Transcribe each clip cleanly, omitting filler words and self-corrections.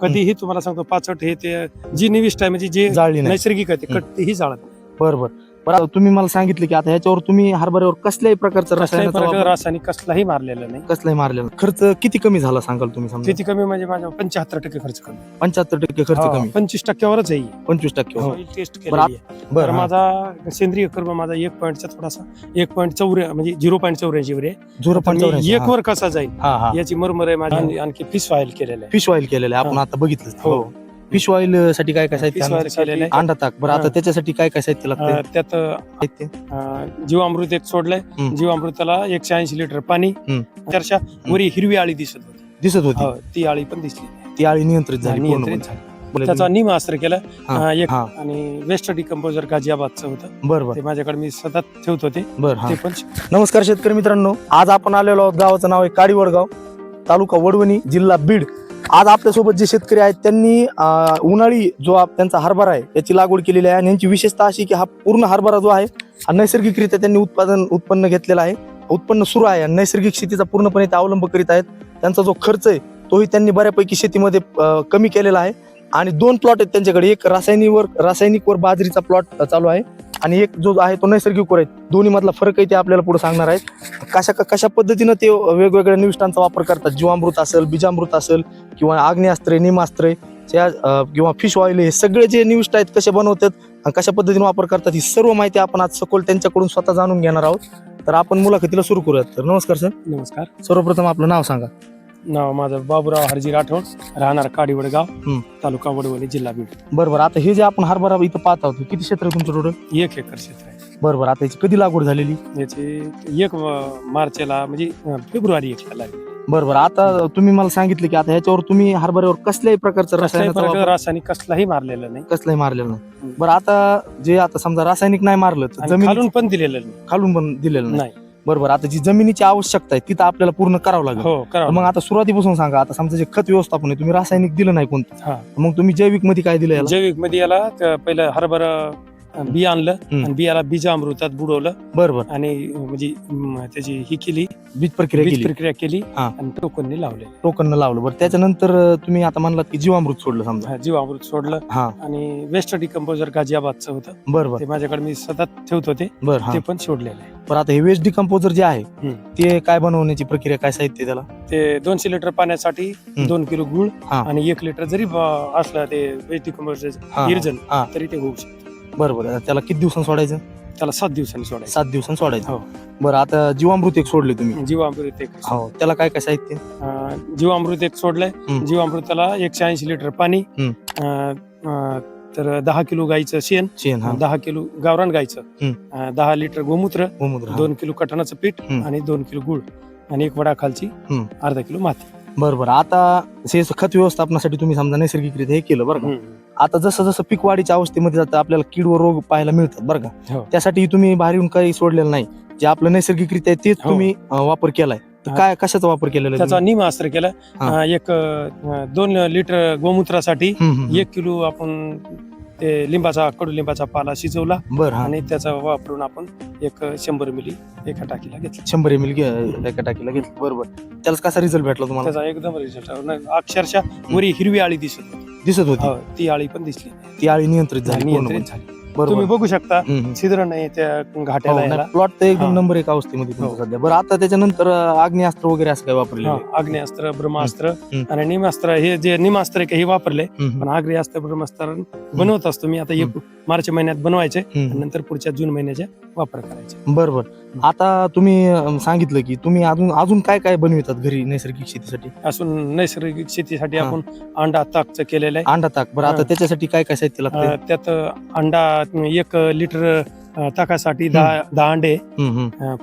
कधीही तुम्हाला सांगतो पाचट हे ते जी निविष्ट आहे म्हणजे जे जाळली नाही. नैसर्गिक आहे ते कधीही जाळत नाही. बरोबर. बरं आता तुम्ही मला सांगितलं की आता ह्याच्यावर तुम्ही हरभऱ्यावर कसल्याही प्रकारचं कसलाही रसायनाचा प्रकार वापर रासायनिक कसलाही मारलेला नाही. कसलाही मारलेला नाही. खर्च किती कमी झाला सांगाल तुम्ही समजा? किती कमी म्हणजे माझ्या 75% खर्च कमी. 75% खर्च कमी. 25%वरच आहे. 25%. सॉइल टेस्ट बरं, केलेली आहे. तर बरं हा. माझा सेंद्रिय कर्म माझा 1 पॉईंटचा थोडासा 1.84 म्हणजे 0.84 वर आहे. 0.84. एक वर कसा जाईल हा हा. याची मरमर आहे माझी. आणि आणखी फिश ऑइल केलेलं आहे. फिश ऑइल केलेलं आहे आपण हा. आता बघितलं. हो. फिश ऑइल साठी काय काय साहित्य फिश ऑइल केलेलं आहे. अंडा ताक. बरं आता हा. त्याच्यासाठी काय काय साहित्य लागतं? त्यात साहित्य जीवामृत एक सोडलंय. हम्म. जीवामृताला 180 लिटर पाणी. हम्म. अक्षरशः वरी हिरवी आळी दिसत होती. दिसत होती. हो, ती आळी पण दिसली नाही. ती आळी नियंत्रित झाली नियंत्रित पूर्णपणे. झाली. त्याचा निम अस्त्र केलं. हा, एक हा. आणि वेस्ट डिकम्पोजर गाजियाबादचं होतं बरोबर. ते माझ्याकडे मी सतत ठेवत होते. बरं हा. ते पण नमस्कार शेतकरी मित्रांनो, आज आपण आलेलो आहोत. गावाचं नाव आहे काडीवडगाव, तालुका वडवणी, जिल्हा बीड. आज आपल्यासोबत जे शेतकरी आहेत त्यांनी उन्हाळी जो त्यांचा हरभरा आहे याची लागवड केलेली आहे. आणि यांची विशेषता अशी की हा पूर्ण हरभरा जो आहे हा नैसर्गिकरित्या त्यांनी उत्पन्न घेतलेला आहे. उत्पन्न सुरू आहे आणि नैसर्गिक शेतीचा पूर्णपणे ते अवलंब करीत आहेत. त्यांचा जो खर्च आहे तोही त्यांनी बऱ्यापैकी शेतीमध्ये कमी केलेला आहे. आणि 2 प्लॉट आहेत त्यांच्याकडे. एक रासायनिकवर बाजरीचा प्लॉट चालू आहे आणि एक जो आहे तो नैसर्गिकवर आहे. दोन्ही मधला फरक आहे ते आपल्याला पुढे सांगणार आहेत. कशा पद्धतीनं ते वेगवेगळ्या निविष्ठांचा वापर करतात. जीवामृत असेल, बीजामृत असेल किंवा आग्नेयास्त्रे, निमास्त्रे किंवा फिश ऑइल, हे सगळे जे निविष्ठ आहेत कसे बनवतात आणि कशा पद्धतीने वापर करतात ही सर्व माहिती आपण आज सखोल त्यांच्याकडून स्वतः जाणून घेणार आहोत. तर आपण मुलाखतीला सुरू करूयात. तर नमस्कार सर. नमस्कार. सर्वप्रथम आपलं नाव सांगा. नाव माझं बाबूराव हरजी राठोड, राहणार काडीवडगाव, हम्म. तालुका वडवणी, जिल्हा बीड. बरोबर. आता हे जे आपण हरभरा इथं पाहत आहोत किती क्षेत्र आहे तुमचं टोटल? 1 एकर क्षेत्र आहे. बरोबर. आता याची कधी लागवड झालेली? याची 1 मार्चला म्हणजे फेब्रुवारी 1 लागली. बरोबर. आता तुम्ही मला सांगितलं की आता ह्याच्यावर तुम्ही हरभऱ्यावर कसल्याही प्रकारचं कसलाही रसायनाचा प्रकार वापर रासायनिक कसलाही मारलेलं नाही. कसलाही मारलेलं नाही. बरं. आता जे आता समजा रासायनिक नाही मारलं तर आणि जमीन खालून पण दिलेलं नाही. खालून पण दिलेलं नाही. नाही. बरोबर. आता जी जमिनीची आवश्यकता आहे तिथं आपल्याला पूर्ण करावं लागेल. हो, करावं मग आता सुरुवातीपासून सांगा. आता समजा जे खत व्यवस्थापन आहे तुम्ही रासायनिक दिलं नाही कोणतं, हा. मग तुम्ही जैविक मध्ये काय दिलं याला? जैविक मध्ये याला पहिलं हरभरा बी आणलं हम्म. आणि बियाला बीजामृतात बुडवलं बरोबर. आणि म्हणजे त्याची ही केली, बीज प्रक्रिया बीज केली, प्रक्रिया केली हा. आणि टोकनने लावले. टोकन लावलं. बरं. त्याच्यानंतर तुम्ही आता म्हणलात की जीवामृत सोडलं समजा. जीवामृत सोडलं हा. आणि वेस्ट डिकम्पोजर गाजियाबादचं होतं बरोबर. ते माझ्याकडे मी सतत ठेवत होते. बरं हा. ते पण सोडलेलं आहे. बरं. आता हे वेस्ट डिकम्पोजर जे आहे हम्म. ते काय बनवण्याची प्रक्रिया, काय साहित्य त्याला? ते 200 लिटर पाण्यासाठी 2 किलो गुळ हा. आणि 1 लिटर जरी असलं ते वेस्ट डिकम्पोजर हा. इर्जन हा. तरी ते होऊ शकतं. बरोबर. त्याला किती दिवसांनी सोडायचं? त्याला 7 दिवसांनी सोडायचं. 7 दिवसांनी सोडायचं. हो. बरं. आता जीवामृत एक सोडले तुम्ही. जीवामृत एक हो. त्याला काय काय साहित्य? जीवामृत एक सोडलंय. हम्म. जीवामृताला 180 लिटर पाणी. तर 10 किलो गाईचं शेण, शेण. हा. 10 किलो गावरान गाईचं, 10 लिटर गोमूत्र, गोमूत्र. हा. 2 किलो कटाणाचं पीठ आणि 2 किलो गुळ आणि 1 वडा खालची, अर्धा किलो माती. बरोबर. आता हे खत व्यवस्थापनासाठी तुम्ही समजा नैसर्गिकरित्या हे केलं बरं का. आता जसं जसं पीक वाढीच्या अवस्थेमध्ये जातं आपल्याला कीड व रोग पाहायला मिळतात बरं का. हो. त्यासाठी तुम्ही बाहेरून काही सोडलेलं नाही, जे आपलं नैसर्गिकरित्या आहे तेच हो. तुम्ही वापर केलाय. तर काय कशाचा वापर केलेला आहे त्याचा तुम्ही? निम अस्त्र केलं. हा. 2 लिटर गोमूत्रासाठी हम्म. 1 किलो आपण ते कडुलिंबाचा पाला शिजवला बरं. हा. आणि त्याचा वापरून आपण 100 मिली एका टाकीला घेतला. 100 ml एका टाकीला घेतलं. बरोबर. त्याला कसा रिझल्ट भेटला तुम्हाला? त्याचा एकदम रिझल्ट अक्षरशः वरी हिरवी आळी दिसत होती. दिसत होती. हो, ती आळी पण दिसली. ती आळी नियंत्रित झाली. नियंत्रित झाली. बरोबर. तुम्ही बघू शकता हम्म. छिद्र नाही त्या घाट्याला याला. प्लॉट तर एकदम हा. नंबर 1 अवस्थेमध्ये तुमचा हो. सध्या. बरं. आता त्याच्यानंतर आग्नेयास्त्र वगैरे असं काय वापरले? आग्नेयास्त्र, ब्रह्मास्त्र हम्म. आणि निमास्त्र, हे जे निमास्त्र आहे हे वापरले. पण आग्नेयास्त्र, ब्रह्मास्त्र बनवत असतो मी आता. 1 मार्च महिन्यात बनवायचे आणि नंतर पुढच्या जून महिन्याच्या वापर करायचे. बरोबर. आता तुम्ही सांगितलं की तुम्ही अजून काय काय बनवितात घरी नैसर्गिक शेतीसाठी? असून नैसर्गिक शेतीसाठी हा. आपण अंडा ताकचं केलेलं आहे. अंडा ताक. बरं. आता हा. त्याच्यासाठी काय काय साहित्य लागतं? त्यात अंडा 1 लिटर ताकासाठी 10 अंडे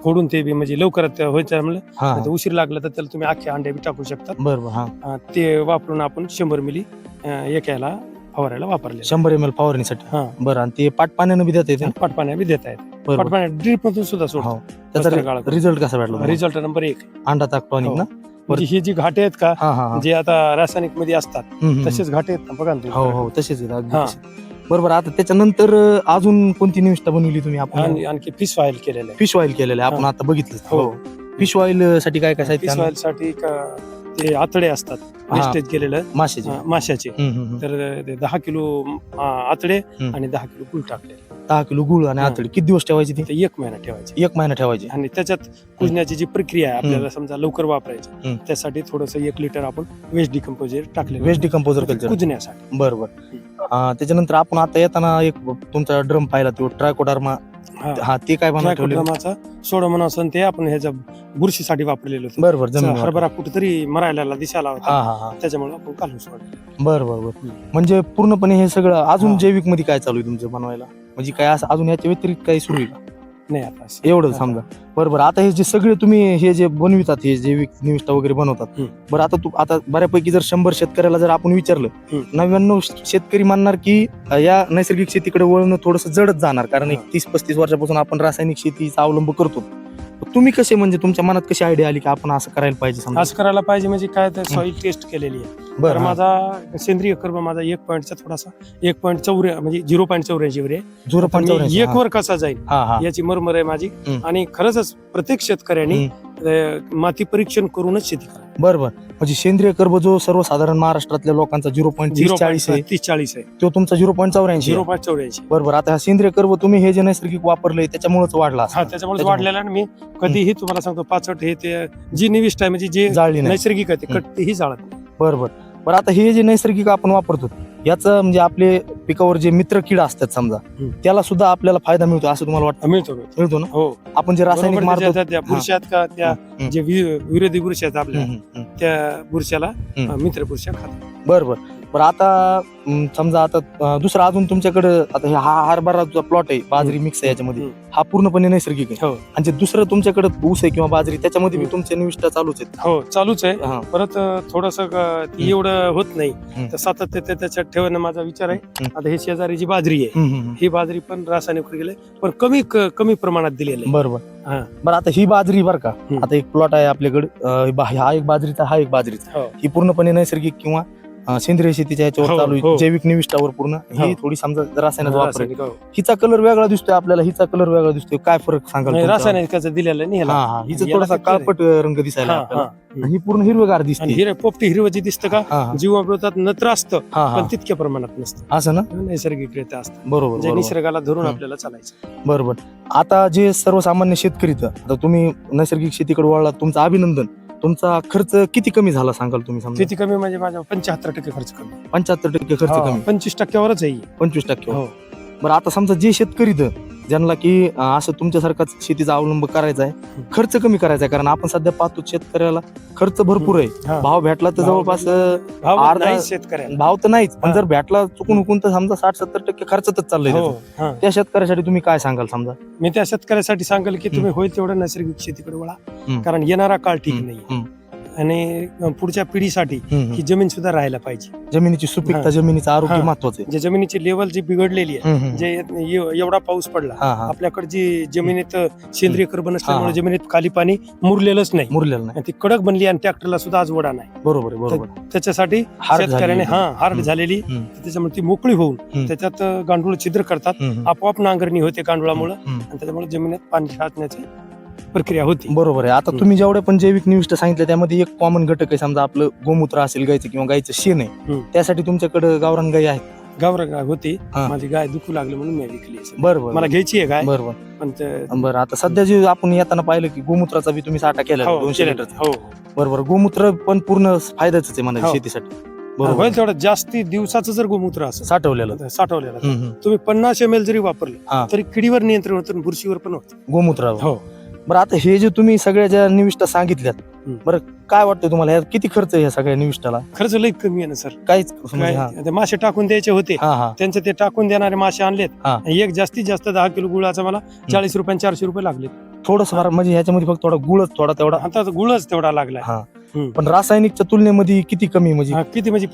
फोडून ते बी म्हणजे लवकरात व्हायचं म्हणलं. हा. आता उशीर लागला तर त्याला तुम्ही अख्खे अंडे बी टाकू शकतात. बरोबर. हा. ते वापरून आपण 100 मिली एकाला फवारायला वापरले. 100 ml फवारणीसाठी. हा. बरं. आणि ते पाटपाण्यानं बी देता येते? पाटपाण्या बी देता येत. बरोबर. पाटपाण्या ड्रीप मधून सुद्धा हो. सोडतो. त्याचा रिझल्ट कसा भेटला तुम्हाला? Result number 1. अंडा ताक टॉनिक हो. ना? म्हणजे ही जी घाटे आहेत का, हा. हा. जे आता रासायनिक मध्ये असतात तसेच घाटे आहेत ना, बघा ना हो. तुम्ही. हो. तसेच आहेत अगदी हा. तसेच. बरोबर. आता त्याच्यानंतर अजून कोणती निविष्ठा बनवली तुम्ही? आपण आणखी फिश ऑइल केलेलं आहे. फिश ऑइल केलेलं आहे आपण हा. आता बघितलं. हो. फिश ऑइल साठी काय काय फिश साहित्य? ऑइल साठी ते आतडे असतात वेस्टेज गेलेलं माशाचे माशाचे. तर ते 10 किलो आतडे आणि 10 किलो गुळ टाकले. 10 किलो गुळ आणि आतडी किती दिवस ठेवायची ती? ते 1 महिना ठेवायचे. 1 महिना ठेवायची. आणि त्याच्यात कुजण्याची जी प्रक्रिया आहे आपल्याला समजा लवकर वापरायची त्यासाठी थोडस 1 लिटर आपण वेस्ट डिकम्पोजर टाकले. वेस्ट डिकम्पोजर कल्चर कुजण्यासाठी. बरोबर. त्याच्यानंतर आपण आता येताना एक तुमचा ड्रम पाहिला तो ट्रायकोडर्मा. हा ते काय बनवलं? ट्रायकोडर्माचा सोडोमोनास ते आपण ह्याच्या बुरशीसाठी वापरलेलं होतं. बरोबर. जमीन हरभरा कुठेतरी मरायला दिसायला होता, हा त्याच्यामुळे आपण काढून सोडलं. बरोबर. म्हणजे पूर्णपणे हे सगळं अजून जैविक मध्ये काय चालू आहे तुमचं बनवायला? म्हणजे काय असं अजून याच्या व्यतिरिक्त काही सुरू आहे का? नाही आता एवढं समजा. बरोबर. आता हे जे सगळे तुम्ही हे जे बनवितात हे जैविक निविष्ठा वगैरे बनवतात, बरं आता बऱ्यापैकी जर 100 शेतकऱ्याला जर आपण विचारलं, 99 शेतकरी म्हणणार की या नैसर्गिक शेतीकडे वळणं थोडंसं जडच जाणार, कारण 30-35 वर्षापासून आपण रासायनिक शेतीचा अवलंब करतो. तुम्ही कसे, म्हणजे तुमच्या मनात कशी आयडिया आली की आपण असं करायला पाहिजे? असं करायला पाहिजे म्हणजे काय, तर सॉइल टेस्ट केलेली आहे. तर माझा सेंद्रिय कर्ब माझा 1 पॉईंटचा थोडासा 1.84 म्हणजे 0.84 वर आहे. 0.84 1 वर कसा जाईल याची मरमर आहे माझी. आणि खरंच प्रत्येक शेतकऱ्यांनी माती परीक्षण करूनच शेती करा. बरोबर. म्हणजे सेंद्रिय कर्ब जो सर्वसाधारण महाराष्ट्रातल्या लोकांचा 0.30-40 आहे, 30-40 आहे, तो तुमचा 0.84. 0.84. बरोबर. आता हा सेंद्रिय कर्ब तुम्ही हे जे नैसर्गिक वापरलंय त्याच्यामुळेच वाढला. त्याच्यामुळे वाढलेला. आणि मी कधीही तुम्हाला सांगतो पाचट हे ते जी निविष्ट आहे म्हणजे जे जाळली नैसर्गिक आहे ते कधीही जाळत नाही. बरोबर. बरं, आता हे जे नैसर्गिक आपण वापरतो याचं म्हणजे आपले पिकावर जे मित्र कीड असतात समजा, त्याला सुद्धा आपल्याला फायदा मिळतो असं तुम्हाला वाटतं? मिळतो ना. हो. आपण जे रासायनिक मारतो त्या बुरशी आहेत का, त्या जे विरोधी बुरशी आहेत आपल्या, त्या बुरशाला मित्र बुरशा खातात. बरोबर. बरं, आता समजा आता दुसरा अजून तुमच्याकडे आता हा हरभराचा प्लॉट आहे, बाजरी मिक्स आहे याच्यामध्ये, हा पूर्णपणे नैसर्गिक आहे. आणि जे दुसरं तुमच्याकडे ऊस आहे किंवा बाजरी त्याच्यामध्ये मी तुमच्या निविष्ठा चालूच आहेत? हो, चालूच आहे. परत थोडस एवढं होत नाही तर सातत्य त्याच्यात ठेवणं माझा विचार आहे. आता हे शेजारी जी बाजरी आहे ही बाजरी पण रासायनिक गेले पण कमी प्रमाणात दिलेली आहे. बरोबर. बरं, आता ही बाजरी बरं का, आता एक प्लॉट आहे आपल्याकडे, हा एक बाजरीचा, हा एक बाजरीचा, ही पूर्णपणे नैसर्गिक किंवा सेंद्रिय शेतीच्या याच्यावर चालू आहे, जैविक निविष्ठावर पूर्ण. ही थोडी समजा रासायनिक वापर. हिचा कलर वेगळा दिसतोय आपल्याला, हिचा कलर वेगळा दिसतोय, काय फरक सांगाल? रासायनिकाचा दिलेला नाही. हिचा थोडासा काळपट रंग दिसायला, ही पूर्ण हिरवेगार दिसते. पोपटी हिरवं जी दिसतं का, जीवामृतात नत्र असतं पण तितक्या प्रमाणात नसतं, असं ना. नैसर्गिकरित्या असतं. बरोबर. निसर्गाला धरून आपल्याला चालायचं. बरोबर. आता जे सर्वसामान्य शेतकरी, आता तुम्ही नैसर्गिक शेतीकडे वळला, तुमचं अभिनंदन. तुमचा खर्च किती कमी झाला सांगाल तुम्ही? किती कमी म्हणजे माझा 75% खर्च कमी. 75% खर्च कमी. 25%वरच आहे. 25%. बरं, आता समजा जे शेतकरी ज्यांना की असं तुमच्यासारखाच शेतीचा अवलंब करायचा आहे, खर्च कमी करायचा आहे, कारण आपण सध्या पाहतो शेतकऱ्याला खर्च भरपूर आहे. भाव भेटला तर जवळपास अर्धा, शेतकऱ्याला भाव तर नाहीच, पण जर भेटला चुकून तर समजा 60-70% खर्चच चाललंय. त्या शेतकऱ्यासाठी तुम्ही काय सांगाल? समजा मी त्या शेतकऱ्यासाठी सांगाल की तुम्ही होईल तेवढं नैसर्गिक शेतीकडे वळा, कारण येणारा काळ ठीक नाही आणि पुढच्या पिढीसाठी ही जमीन सुद्धा राहायला पाहिजे. जमिनीची सुपीकता, जमिनीचं आरोग्य महत्वाचं आहे. जे जमिनीची लेवल जी बिघडलेली आहे, जे एवढा पाऊस पडला आपल्याकडे, जी जमिनीत सेंद्रिय कर्ब नसल्यामुळे जमिनीत खाली पाणी मुरलेलं नाही, ती कडक बनली आणि ट्रॅक्टरला सुद्धा आज वडा नाही. बरोबर. त्याच्यासाठी शेतकऱ्याने हार्ड झालेली, त्याच्यामुळे ती मोकळी होऊन त्याच्यात गांडूळ छिद्र करतात, आपोआप नांगरणी होते गांडुळामुळे आणि त्याच्यामुळे जमिनीत पाणी साचण्याची प्रक्रिया होती. बरोबर आहे. आता तुम्ही जेवढे पण जैविक निविष्ठ सांगितलं त्यामध्ये एक कॉमन घटक आहे, समजा आपलं गोमूत्र असेल गायचं किंवा गायचं शेण आहे, त्यासाठी तुमच्याकडे गावरान गाय आहे? गावरान गाय होती, माझी गाय दुखू लागली म्हणून मी विकली. बरोबर. मला घ्यायची आहे गाय. बरोबर. पण बरं, आता सध्या जे आपण येताना पाहिलं की गोमूत्राचा बी तुम्ही साठा केला 200 लिटरचा. बरोबर. गोमूत्र पण पूर्ण फायद्याच आहे म्हणायचं शेतीसाठी. होईल तेवढं जास्ती दिवसाचं जर गोमूत्र असं साठवलेलं तुम्ही 50 ml जरी वापरलं तरी किडीवर नियंत्रण होतं, बुरशीवर पण होतं गोमूत्र. बरं, आता हे जे तुम्ही सगळ्या ज्या निविष्ठा सांगितल्यात, बरं काय वाटतं तुम्हाला किती खर्च आहे या सगळ्या निविष्ठाला? खर्च लई कमी आहे ना सर. काहीच मासे टाकून द्यायचे होते, त्यांचे ते टाकून देणारे मासे आणलेत. एक जास्तीत जास्त 10 किलो गुळाचा मला 40 रुपये 400 रुपये लागले. थोडस म्हणजे ह्याच्यामध्ये फक्त थोडा गुळच तेवढा आता गुळच तेवढा लागला. पण रासायनिकच्या तुलनेमध्ये किती कमी? म्हणजे किती म्हणजे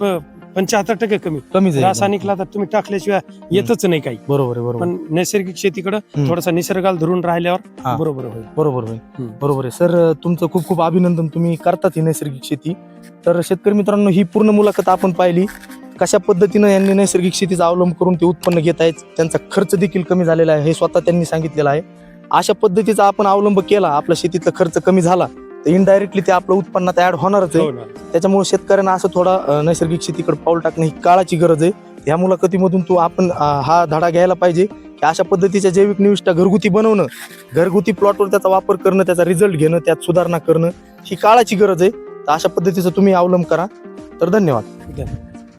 75% कमी. रासायनिकला तर तुम्ही टाकल्याशिवाय येतच नाही काही. बरोबर. पण नैसर्गिक शेतीकडे थोडासा निसर्गाला धरून राहिल्यावर बरोबर आहे. सर, तुमचं खूप खूप अभिनंदन, तुम्ही करतात ही नैसर्गिक शेती. तर शेतकरी मित्रांनो, ही पूर्ण मुलाखत आपण पाहिली, कशा पद्धतीनं यांनी नैसर्गिक शेतीचा अवलंब करून ते उत्पन्न घेत आहेत, त्यांचा खर्च देखील कमी झालेला आहे हे स्वतः त्यांनी सांगितलेलं आहे. अशा पद्धतीचा आपण अवलंब केला, आपल्या शेतीतला खर्च कमी झाला, तर इनडायरेक्टली ते आपलं उत्पन्नात ऍड होणारच आहे. हो ना. त्याच्यामुळे शेतकऱ्यांना असं थोडा नैसर्गिक शेतीकडे पाऊल टाकणं ही काळाची गरज आहे. ह्या मुलाखतीमधून आपण हा धडा घ्यायला पाहिजे की अशा पद्धतीच्या जैविक निविष्ठा घरगुती बनवणं, घरगुती प्लॉटवर त्याचा वापर करणं, त्याचा रिझल्ट घेणं, त्यात सुधारणा करणं ही काळाची गरज आहे. तर अशा पद्धतीचं तुम्ही अवलंब करा. तर धन्यवाद.